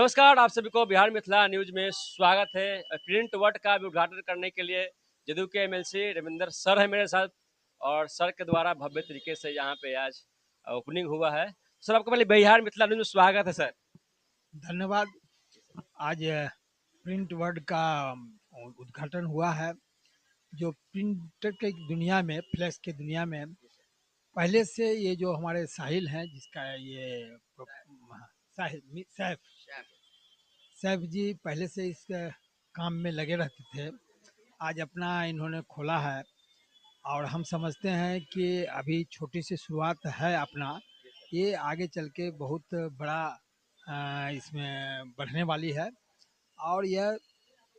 नमस्कार, आप सभी को बिहार मिथिला न्यूज में स्वागत है। प्रिंट वर्ड का भी उद्घाटन करने के लिए जदयू के एमएलसी रविंदर सर है मेरे साथ और सर के द्वारा भव्य तरीके से यहाँ पे आज ओपनिंग हुआ है। सर आपका पहले बिहार मिथिला न्यूज में स्वागत है सर। धन्यवाद। आज प्रिंट वर्ड का उद्घाटन हुआ है। जो प्रिंट के दुनिया में, फ्लैक्स के दुनिया में पहले से ये जो हमारे साहिल हैं, जिसका ये सैफ सैफ जी पहले से इस काम में लगे रहते थे। आज अपना इन्होंने खोला है और हम समझते हैं कि अभी छोटी सी शुरुआत है अपना, ये आगे चल के बहुत बड़ा इसमें बढ़ने वाली है। और यह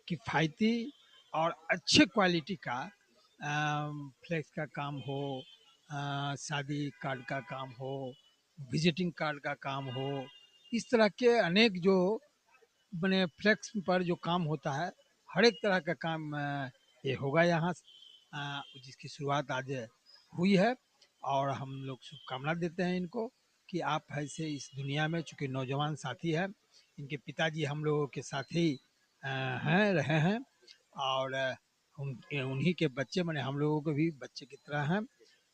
किफ़ायती और अच्छे क्वालिटी का फ्लेक्स का काम हो, शादी कार्ड का काम हो, विजिटिंग कार्ड का काम हो, इस तरह के अनेक जो बने फ्लेक्स पर जो काम होता है, हर एक तरह का काम ये होगा यहाँ, जिसकी शुरुआत आज हुई है। और हम लोग शुभकामना देते हैं इनको कि आप ऐसे इस दुनिया में, चूँकि नौजवान साथी है, इनके पिताजी हम लोगों के साथ ही रहे हैं और उन्हीं के बच्चे माने हम लोगों के भी बच्चे की तरह हैं।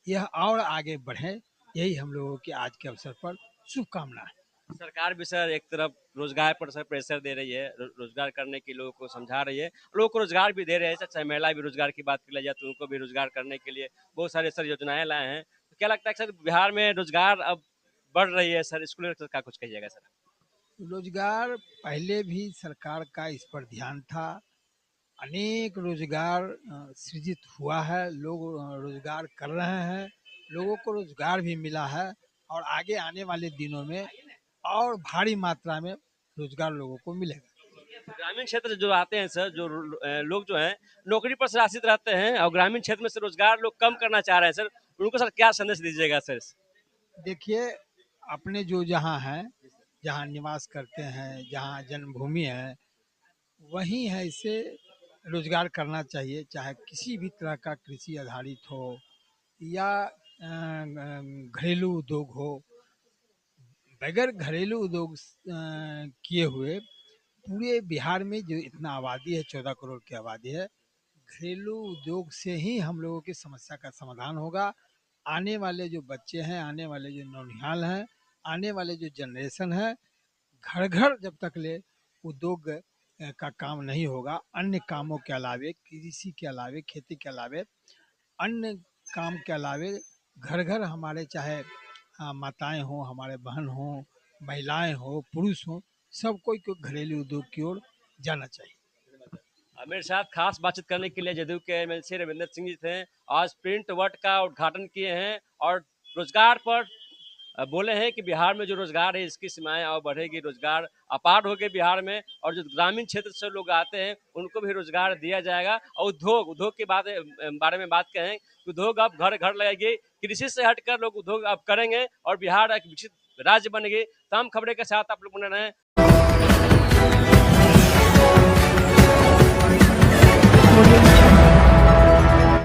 यह और आगे बढ़े, यही हम लोगों के आज के अवसर पर शुभकामना है। सरकार भी सर एक तरफ रोजगार पर सर प्रेशर दे रही है, रोजगार करने के लोगों को समझा रही है, लोगों को रोजगार भी दे रहे हैं। चाहे महिला भी रोजगार की बात कर लिया जाए तो उनको भी रोजगार करने के लिए बहुत सारे सर योजनाएं लाए हैं। तो क्या लगता है सर बिहार में रोजगार अब बढ़ रही है? सर स्कूल का कुछ कहिएगा सर। रोजगार पहले भी सरकार का इस पर ध्यान था, अनेक रोजगार सृजित हुआ है, लोग रोजगार कर रहे हैं, लोगों को रोजगार भी मिला है और आगे आने वाले दिनों में और भारी मात्रा में रोजगार लोगों को मिलेगा। ग्रामीण क्षेत्र से जो आते हैं सर, जो लोग जो हैं नौकरी पर आश्रित रहते हैं और ग्रामीण क्षेत्र में से रोजगार लोग कम करना चाह रहे हैं सर, उनको सर क्या संदेश दीजिएगा सर? देखिए, अपने जो जहाँ हैं, जहाँ निवास करते हैं, जहाँ जन्मभूमि है, वहीं है इसे रोजगार करना चाहिए, चाहे किसी भी तरह का कृषि आधारित हो या घरेलू उद्योग हो। बगैर घरेलू उद्योग किए हुए पूरे बिहार में जो इतना आबादी है, 14 करोड़ की आबादी है, घरेलू उद्योग से ही हम लोगों की समस्या का समाधान होगा। आने वाले जो बच्चे हैं, आने वाले जो नौनिहाल हैं, आने वाले जो जनरेशन है, घर घर जब तक ले उद्योग का काम नहीं होगा, अन्य कामों के अलावे, कृषि के अलावे, खेती के अलावे, अन्य काम के अलावे घर घर हमारे चाहे माताएं हों, हमारे बहन हों, महिलाएं हों, पुरुष हों, सब कोई को घरेलू उद्योग की ओर जाना चाहिए। मेरे साथ खास बातचीत करने के लिए जदयू के एमएलसी रविंदर सिंह जी थे। आज प्रिंट वर्ड का उद्घाटन किए हैं और रोजगार पर बोले हैं कि बिहार में जो रोजगार है इसकी सीमाएं और बढ़ेगी, रोजगार अपार होगी बिहार में और जो ग्रामीण क्षेत्र से लोग आते हैं उनको भी रोजगार दिया जाएगा। और उद्योग की बारे में बात करें, उद्योग अब घर घर लगेगी, कृषि से हटकर लोग उद्योग अब करेंगे और बिहार एक विकसित राज्य बनेगी। तमाम खबरें के साथ आप लोग बने रहें।